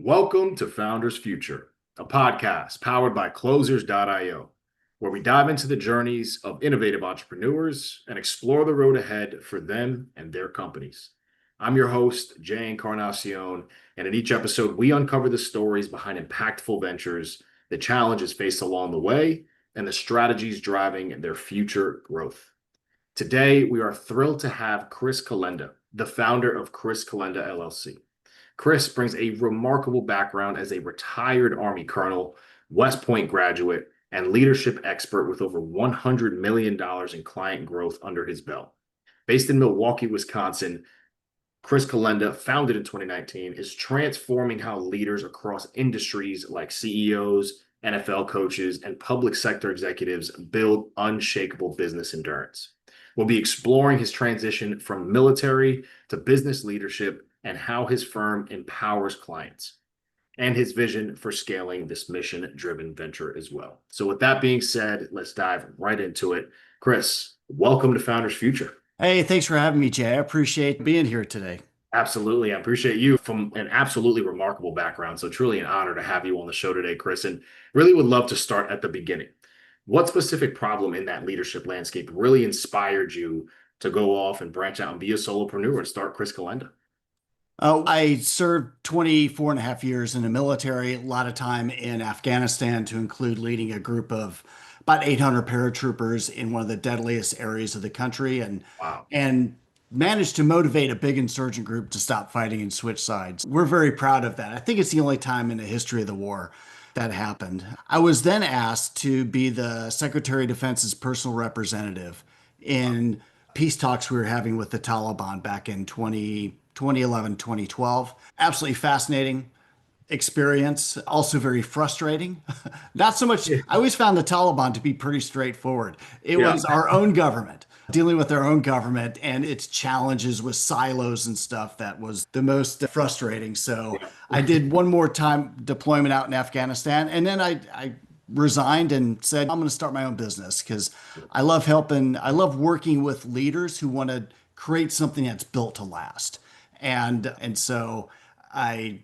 Welcome to Founders Future, a podcast powered by Closers.io, where we dive into the journeys of innovative entrepreneurs and explore the road ahead for them and their companies. I'm your host, Jay Encarnacion, and in each episode, we uncover the stories behind impactful ventures, the challenges faced along the way, and the strategies driving their future growth. Today, we are thrilled to have Chris Kolenda, the founder of Chris Kolenda LLC. Chris brings a remarkable background as a retired Army colonel, West Point graduate, and leadership expert with over $100 million in client growth under his belt. Based in Milwaukee, Wisconsin, Chris Kolenda, founded in 2019, is transforming how leaders across industries like CEOs, NFL coaches, and public sector executives build unshakable business endurance. We'll be exploring his transition from military to business leadership and how his firm empowers clients, and his vision for scaling this mission-driven venture as well. So with that being said, let's dive right into it. Chris, welcome to Founders Future. Hey, thanks for having me, Jay. I appreciate being here today. Absolutely. I appreciate you from an absolutely remarkable background. So truly an honor to have you on the show today, Chris, and really would love to start at the beginning. What specific problem in that leadership landscape really inspired you to go off and branch out and be a solopreneur and start Chris Kolenda? I served 24 and a half years in the military, a lot of time in Afghanistan to include leading a group of about 800 paratroopers in one of the deadliest areas of the country Wow. and managed to motivate a big insurgent group to stop fighting and switch sides. We're very proud of that. I think it's the only time in the history of the war that happened. I was then asked to be the Secretary of Defense's personal representative in peace talks we were having with the Taliban back in 2011, 2012. Absolutely fascinating experience, also very frustrating. Not so much, I always found the Taliban to be pretty straightforward. It Yeah. was our own government, dealing with our own government and its challenges with silos and stuff that was the most frustrating. So I did one more time deployment out in Afghanistan, and then I resigned and said, I'm going to start my own business because I love helping, I love working with leaders who want to create something that's built to last. And so I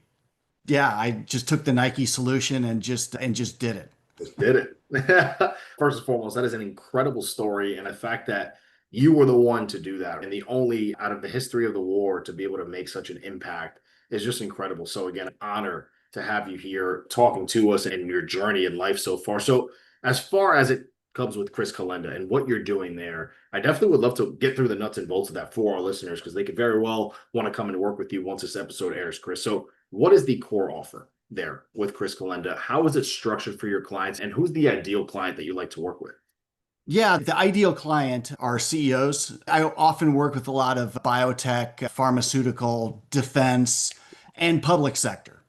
I just took the Nike solution and just did it. Just did it. First and foremost, that is an incredible story. And the fact that you were the one to do that and the only out of the history of the war to be able to make such an impact is just incredible. So again, an honor to have you here talking to us and your journey in life so far. So as far as it comes with Chris Kolenda and what you're doing there, I definitely would love to get through the nuts and bolts of that for our listeners because they could very well want to come and work with you once this episode airs, Chris. So what is the core offer there with Chris Kolenda? How is it structured for your clients, and who's the ideal client that you like to work with? Yeah, the ideal client are CEOs. I often work with a lot of biotech, pharmaceutical, defense, and public sector.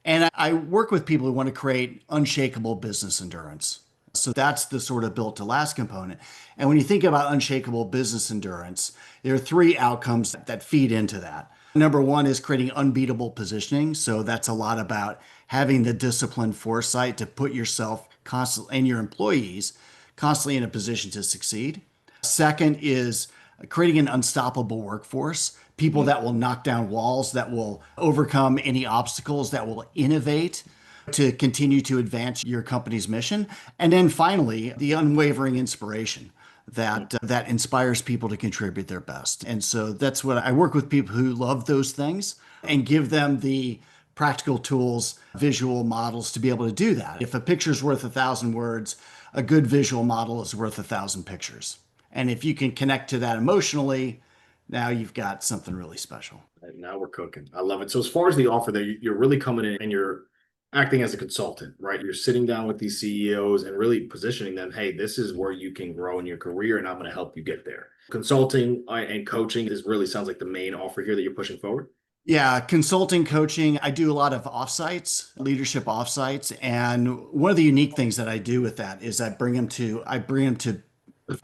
And I work with people who want to create unshakable business endurance. So that's the sort of built to last component. And when you think about unshakable business endurance, there are three outcomes that feed into that. Number one is creating unbeatable positioning. So that's a lot about having the disciplined foresight to put yourself constantly and your employees constantly in a position to succeed. Second is creating an unstoppable workforce, people that will knock down walls, that will overcome any obstacles, that will innovate to continue to advance your company's mission. And then finally, the unwavering inspiration that inspires people to contribute their best. And so that's what I work with people who love those things and give them the practical tools, visual models to be able to do that. If a picture's worth 1,000 words, a good visual model is worth 1,000 pictures. And if you can connect to that emotionally, now you've got something really special. Now we're cooking. I love it. So as far as the offer there, you're really coming in and you're acting as a consultant, right? You're sitting down with these CEOs and really positioning them, hey, this is where you can grow in your career and I'm going to help you get there. Consulting and coaching is really sounds like the main offer here that you're pushing forward. Yeah, consulting, coaching. I do a lot of offsites, leadership offsites, and one of the unique things that I do with that is I bring them to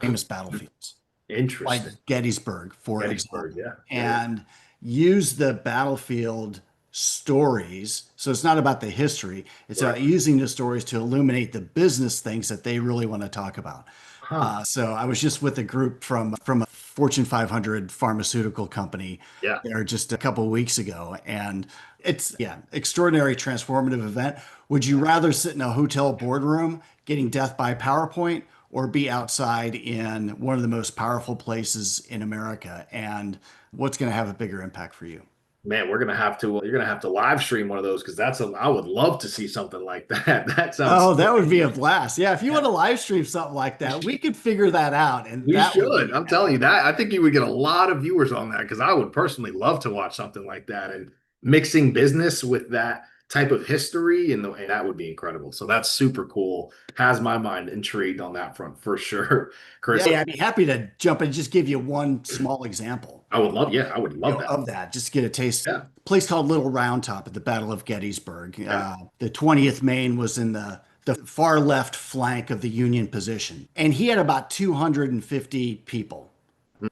famous battlefields like Interesting. Gettysburg, for Gettysburg, example, yeah. and use the battlefield stories. So it's not about the history, it's Right. about using the stories to illuminate the business things that they really want to talk about. Huh. So I was just with a group from a Fortune 500 pharmaceutical company Yeah. there just a couple of weeks ago, and it's yeah, extraordinary transformative event. Would you rather sit in a hotel boardroom getting death by PowerPoint or be outside in one of the most powerful places in America? And what's going to have a bigger impact for you? Man, you're gonna have to live stream one of those because I would love to see something like that. That sounds Oh, so that would be a amazing. blast. Yeah, if you want Yeah. to live stream something like that, we could figure that out, and We that would should. be I'm telling you epic. that. I think you would get a lot of viewers on that because I would personally love to watch something like that and mixing business with that type of history and that would be incredible. So that's super cool. Has my mind intrigued on that front for sure, Chris. Yeah, I'd be happy to jump and just give you one small example, I would love that. of that. Just get a taste. Yeah. A place called Little Round Top at the Battle of Gettysburg. Yeah. The 20th Maine was in the far left flank of the Union position, and he had about 250 people.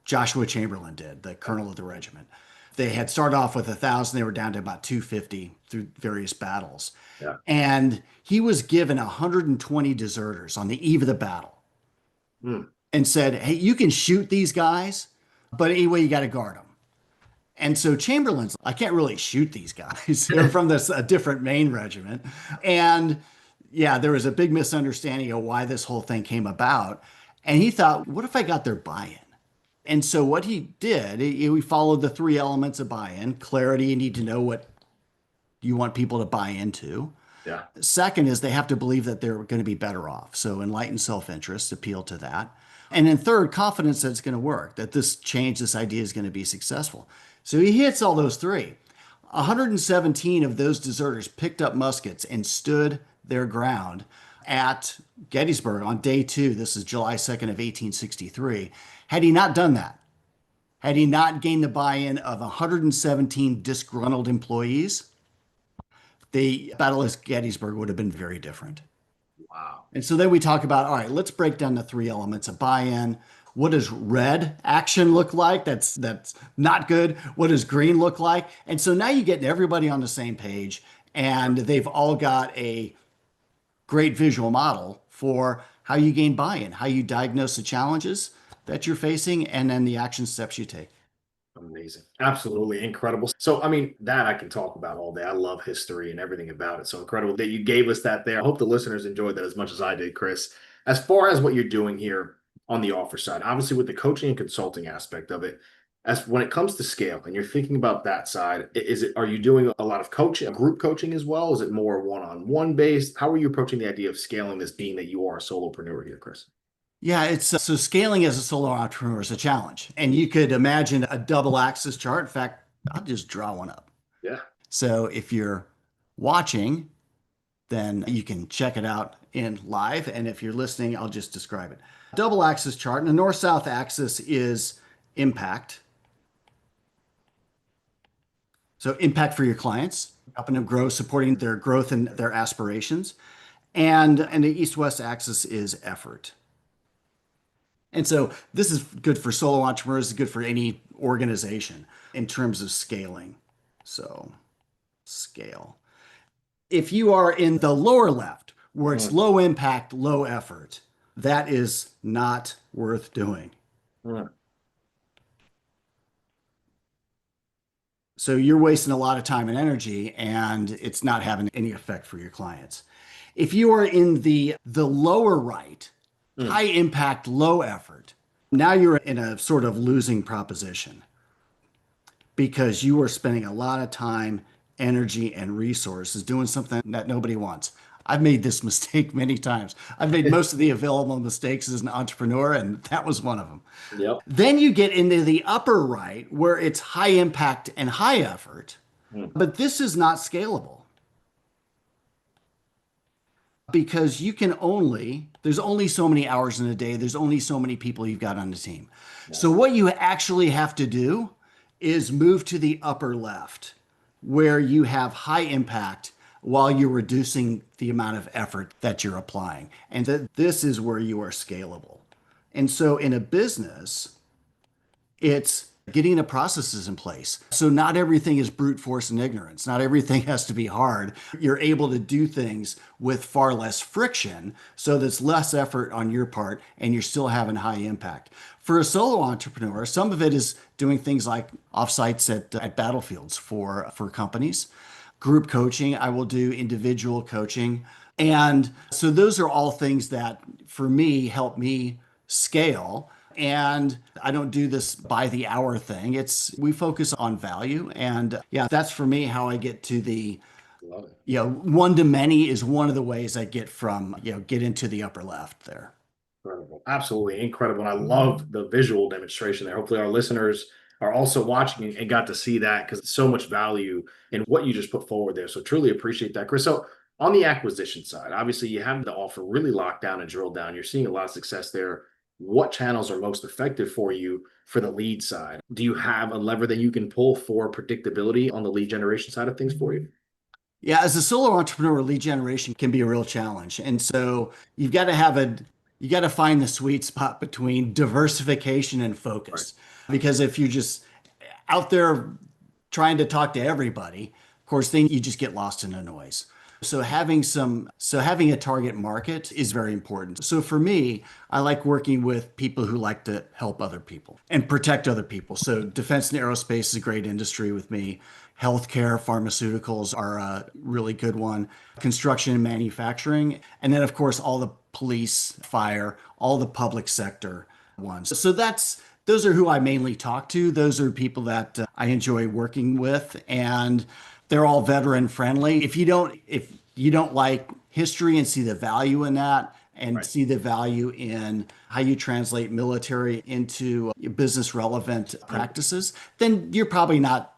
Joshua Chamberlain did, the colonel of the regiment. They had started off with 1,000. They were down to about 250 through various battles. Yeah. And he was given 120 deserters on the eve of the battle Mm. and said, hey, you can shoot these guys, but anyway, you got to guard them. And so Chamberlain's, I can't really shoot these guys. They're from this a different Maine regiment. And yeah, there was a big misunderstanding of why this whole thing came about. And he thought, what if I got their buy-in? And so what he did, we followed the three elements of buy-in. Clarity, you need to know what you want people to buy into. Yeah. Second is they have to believe that they're going to be better off. So enlightened self-interest, appeal to that. And then third, confidence that it's going to work, that this change, this idea is going to be successful. So he hits all those three. 117 of those deserters picked up muskets and stood their ground at Gettysburg on day two. This is July 2nd of 1863. Had he not done that, had he not gained the buy-in of 117 disgruntled employees, the Battle of Gettysburg would have been very different. Wow. And so then we talk about, all right, let's break down the three elements of buy-in. What does red action look like? That's not good. What does green look like? And so now you get everybody on the same page, and they've all got a great visual model for how you gain buy-in, how you diagnose the challenges that you're facing, and then the action steps you take. Amazing. Absolutely incredible. So, I mean, that I can talk about all day. I love history and everything about it. So incredible that you gave us that there. I hope the listeners enjoyed that as much as I did, Chris. As far as what you're doing here on the offer side, obviously with the coaching and consulting aspect of it, as when it comes to scale and you're thinking about that side, are you doing a lot of coaching, group coaching as well? Is it more one-on-one based? How are you approaching the idea of scaling this being that you are a solopreneur here, Chris? Yeah, it's so scaling as a solo entrepreneur is a challenge. And you could imagine a double axis chart. In fact, I'll just draw one up. Yeah. So if you're watching, then you can check it out in live. And if you're listening, I'll just describe it. Double axis chart. And the north-south axis is impact. So impact for your clients, helping them grow, supporting their growth and their aspirations. And the east-west axis is effort. And so this is good for solo entrepreneurs, it's good for any organization in terms of scaling. So scale. If you are in the lower left, where it's Mm, low impact, low effort, that is not worth doing. mm, So you're wasting a lot of time and energy, and it's not having any effect for your clients. If you are in the lower right, mm. high impact, low effort, now you're in a sort of losing proposition because you are spending a lot of time, energy, and resources doing something that nobody wants. I've made this mistake many times. I've made most of the available mistakes as an entrepreneur, and that was one of them. Yep. Then you get into the upper right where it's high impact and high effort, Mm, but this is not scalable because there's only so many hours in a day, there's only so many people you've got on the team. yeah. So what you actually have to do is move to the upper left where you have high impact while you're reducing the amount of effort that you're applying. And that this is where you are scalable. And so in a business, it's getting the processes in place. So not everything is brute force and ignorance. Not everything has to be hard. You're able to do things with far less friction, so that's less effort on your part and you're still having high impact. For a solo entrepreneur, some of it is doing things like offsites at battlefields for companies. Group coaching, I will do individual coaching. And so those are all things that for me help me scale. And I don't do this by the hour thing. We focus on value. And yeah, that's for me how I get to Love it. one to many is one of the ways I get from, get into the upper left there. Incredible. Absolutely incredible. And I love the visual demonstration there. Hopefully, our listeners are also watching and got to see that because so much value in what you just put forward there. So, truly appreciate that, Chris. So, on the acquisition side, obviously, you have the offer really locked down and drilled down. You're seeing a lot of success there. What channels are most effective for you for the lead side? Do you have a lever that you can pull for predictability on the lead generation side of things for you? Yeah, as a solo entrepreneur, lead generation can be a real challenge. And so you got to find the sweet spot between diversification and Right. focus. Because if you're just out there trying to talk to everybody, of course, then you just get lost in the noise. So having a target market is very important. So for me, I like working with people who like to help other people and protect other people. So defense and aerospace is a great industry with me. Healthcare, pharmaceuticals are a really good one. Construction and manufacturing. And then of course all the police, fire, all the public sector ones. So those are who I mainly talk to. Those are people that I enjoy working with, and they're all veteran friendly. If you don't like history and see the value in that, and Right. see the value in how you translate military into business relevant practices, then you're probably not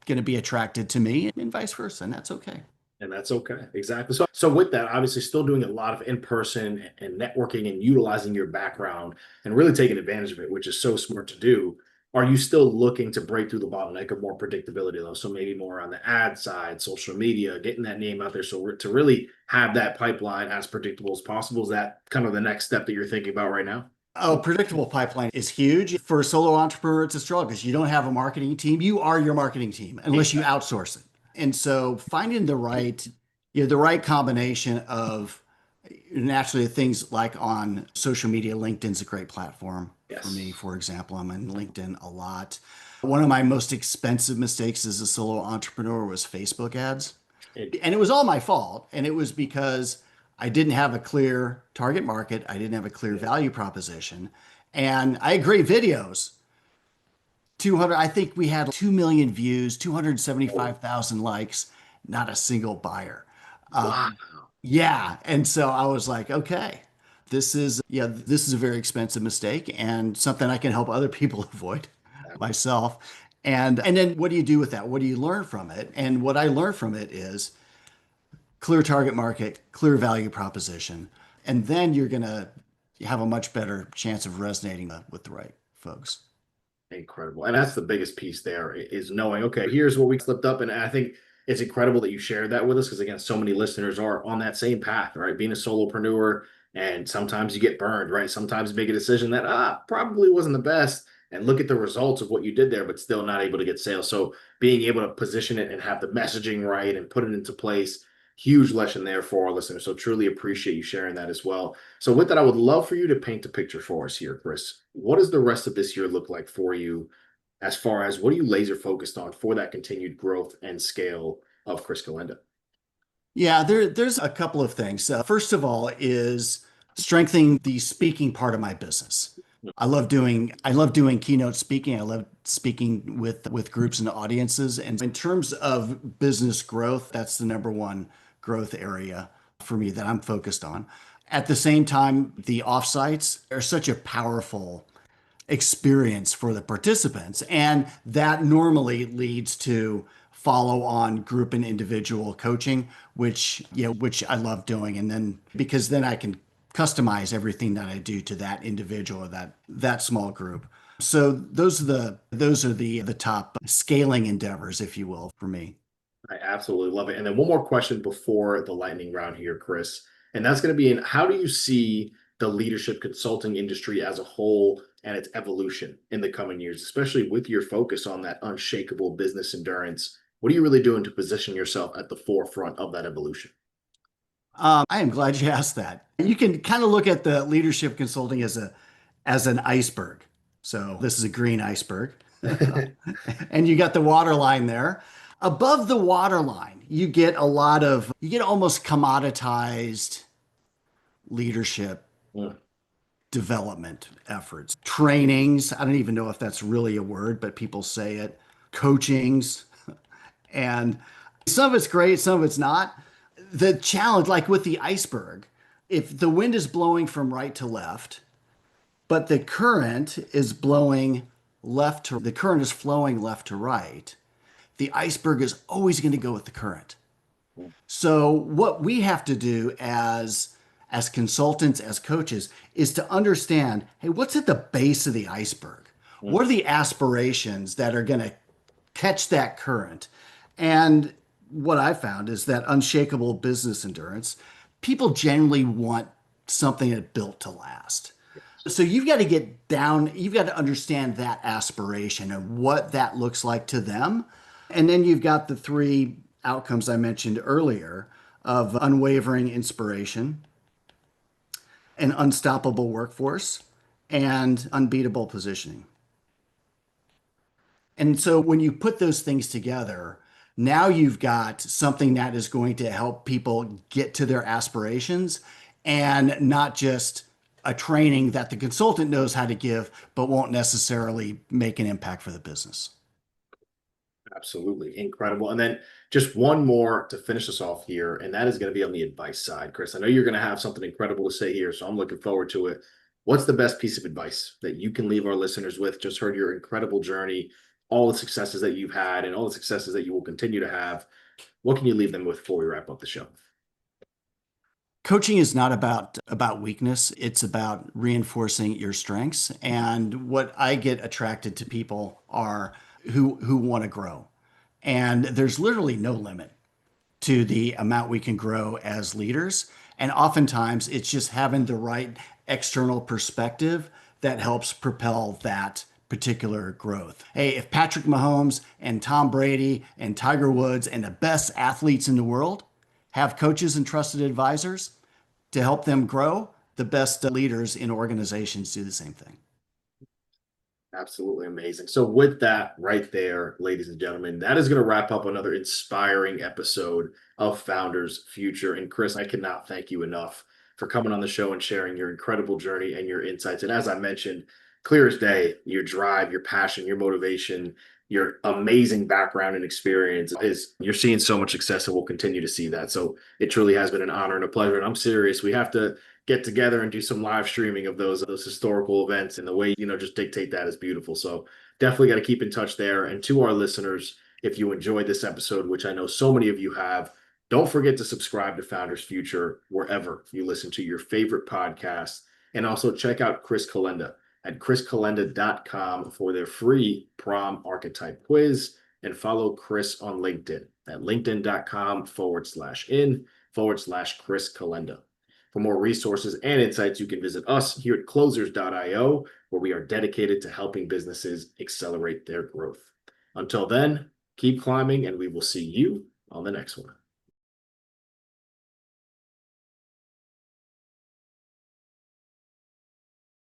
going to be attracted to me, and vice versa, and that's okay. And that's okay. Exactly. So with that, obviously still doing a lot of in-person and networking and utilizing your background and really taking advantage of it, which is so smart to do. Are you still looking to break through the bottleneck of more predictability though? So maybe more on the ad side, social media, getting that name out there. So to really have that pipeline as predictable as possible, is that kind of the next step that you're thinking about right now? Oh, predictable pipeline is huge. For a solo entrepreneur, it's a struggle because you don't have a marketing team. You are your marketing team unless you Exactly. outsource it. And so finding the right combination of naturally things like on social media, LinkedIn's a great platform for me, Yes. for example. I'm on LinkedIn a lot. One of my most expensive mistakes as a solo entrepreneur was Facebook ads. It- And it was all my fault. And it was because I didn't have a clear target market. I didn't have a clear yeah. value proposition. And I had great videos. 200, I think we had 2 million views, Oh, 275,000 likes, not a single buyer. wow. Yeah. And so I was like, okay, this is a very expensive mistake and something I can help other people avoid myself. And then what do you do with that? What do you learn from it? And what I learned from it is clear target market, clear value proposition, and then you're going to have a much better chance of resonating with the right folks. Incredible. And that's the biggest piece there is knowing, okay, here's where we slipped up. And I think it's incredible that you shared that with us because, again, so many listeners are on that same path, right? Being a solopreneur, and sometimes you get burned, right? Sometimes you make a decision that probably wasn't the best and look at the results of what you did there, but still not able to get sales. So being able to position it and have the messaging right and put it into place, huge lesson there for our listeners. So truly appreciate you sharing that as well. So with that, I would love for you to paint a picture for us here, Chris. What does the rest of this year look like for you as far as what are you laser focused on for that continued growth and scale of Chris Kolenda? Yeah, there's a couple of things. First of all, is strengthening the speaking part of my business. I love doing keynote speaking. I love speaking with groups and audiences. And in terms of business growth, that's the number one growth area for me that I'm focused on. At the same time, the offsites are such a powerful experience for the participants. And that normally leads to follow on group and individual coaching, which I love doing. And then because then I can customize everything that I do to that individual or that small group. So those are the top scaling endeavors, if you will, for me. I absolutely love it. And then one more question before the lightning round here, Chris. And that's going to be in how do you see the leadership consulting industry as a whole and its evolution in the coming years, especially with your focus on that unshakable business endurance? What are you really doing to position yourself at the forefront of that evolution? I am glad you asked that. You can kind of look at the leadership consulting as an iceberg. So this is a green iceberg, and you got the water line there. Above the water line, you get almost commoditized leadership Mm, development efforts, trainings. I don't even know if that's really a word, but people say it, coachings. And some of it's great, some of it's not. The challenge, like with the iceberg, if the wind is blowing from right to left, but the current is flowing left to right, the iceberg is always going to go with the current. mm, So what we have to do as consultants, as coaches, is to understand, hey, what's at the base of the iceberg? mm. What are the aspirations that are going to catch that current? And what I found is that unshakable business endurance, people generally want something that built to last. So you've got to get down, you've got to understand that aspiration and what that looks like to them. And then you've got the three outcomes I mentioned earlier of unwavering inspiration, an unstoppable workforce, and unbeatable positioning. And so when you put those things together, now you've got something that is going to help people get to their aspirations and not just a training that the consultant knows how to give, but won't necessarily make an impact for the business. Absolutely incredible. And then just one more to finish us off here, and that is going to be on the advice side. Chris, I know you're going to have something incredible to say here, so I'm looking forward to it. What's the best piece of advice that you can leave our listeners with? Just heard your incredible journey, all the successes that you've had, and all the successes that you will continue to have. What can you leave them with before we wrap up the show? Coaching is not about weakness. It's about reinforcing your strengths. And what I get attracted to people are who want to grow. And there's literally no limit to the amount we can grow as leaders. And oftentimes it's just having the right external perspective that helps propel that particular growth. Hey, if Patrick Mahomes and Tom Brady and Tiger Woods and the best athletes in the world have coaches and trusted advisors to help them grow, the best leaders in organizations do the same thing. Absolutely amazing. So, with that right there, ladies and gentlemen, that is going to wrap up another inspiring episode of Founders Future. And Chris, I cannot thank you enough for coming on the show and sharing your incredible journey and your insights. And as I mentioned, clear as day, your drive, your passion, your motivation, your amazing background and experience is you're seeing so much success and we'll continue to see that. So, it truly has been an honor and a pleasure. And I'm serious. We have to get together and do some live streaming of those historical events, and the way just dictate that is beautiful. So definitely got to keep in touch there. And to our listeners, if you enjoyed this episode, which I know so many of you have, don't forget to subscribe to Founders Future wherever you listen to your favorite podcast, and also check out Chris Kolenda at chriskolenda.com for their free prom archetype quiz, and follow Chris on LinkedIn at linkedin.com/in/Chris Kolenda. For more resources and insights, you can visit us here at closers.io, where we are dedicated to helping businesses accelerate their growth. Until then, keep climbing, and we will see you on the next one.